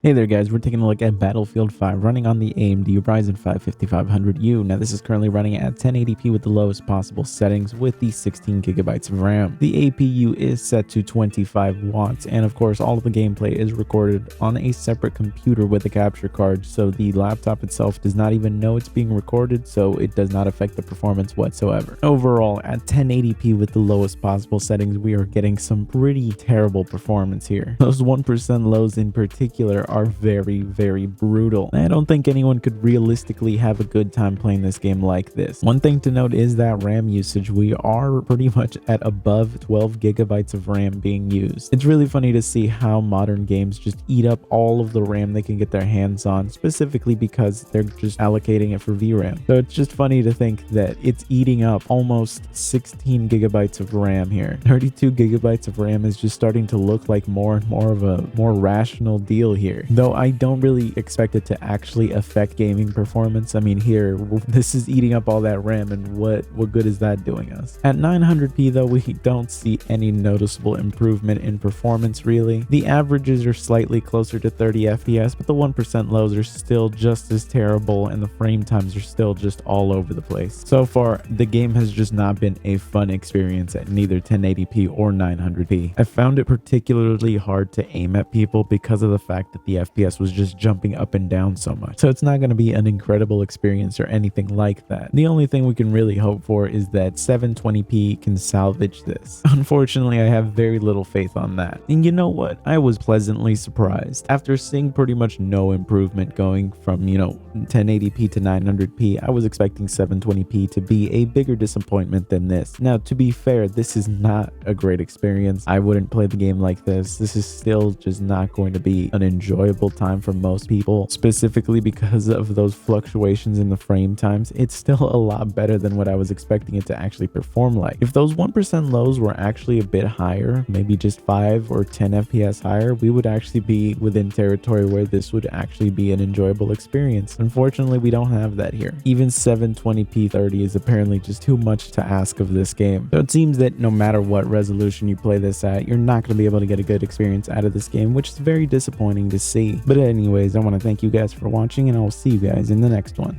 Hey there guys, we're taking a look at Battlefield 5 running on the AMD Ryzen 5 5500U. Now this is currently running at 1080p with the lowest possible settings with the 16 gigabytes of RAM. The APU is set to 25 watts and of course all of the gameplay is recorded on a separate computer with a capture card, so the laptop itself does not even know it's being recorded, so it does not affect the performance whatsoever. Overall, at 1080p with the lowest possible settings, we are getting some pretty terrible performance here. Those 1% lows in particular are very brutal. I don't think anyone could realistically have a good time playing this game like this. One thing to note is that RAM usage. We are pretty much at above 12 gigabytes of RAM being used. It's really funny to see how modern games just eat up all of the RAM they can get their hands on, specifically because they're just allocating it for VRAM. So it's just funny to think that it's eating up almost 16 gigabytes of RAM here. 32 gigabytes of RAM is just starting to look like more and more of a more rational deal here. Though I don't really expect it to actually affect gaming performance. I mean, here, this is eating up all that RAM, and what good is that doing us? At 900p though, we don't see any noticeable improvement in performance really. The averages are slightly closer to 30 FPS, but the 1% lows are still just as terrible, and the frame times are still just all over the place. So far, the game has just not been a fun experience at neither 1080p or 900p. I found it particularly hard to aim at people because of the fact that the FPS was just jumping up and down so much. So it's not going to be an incredible experience or anything like that. The only thing we can really hope for is that 720p can salvage this. Unfortunately, I have very little faith on that. And you know what? I was pleasantly surprised. After seeing pretty much no improvement going from, 1080p to 900p, I was expecting 720p to be a bigger disappointment than this. Now, to be fair, this is not a great experience. I wouldn't play the game like this. This is still just not going to be an enjoyable time for most people, specifically because of those fluctuations in the frame times. It's still a lot better than what I was expecting it to actually perform like. If those 1% lows were actually a bit higher, maybe just 5 or 10 FPS higher, we would actually be within territory where this would actually be an enjoyable experience. Unfortunately, we don't have that here. Even 720p 30 is apparently just too much to ask of this game. So it seems that no matter what resolution you play this at, you're not going to be able to get a good experience out of this game, which is very disappointing to see. But anyways, I want to thank you guys for watching, and I will see you guys in the next one.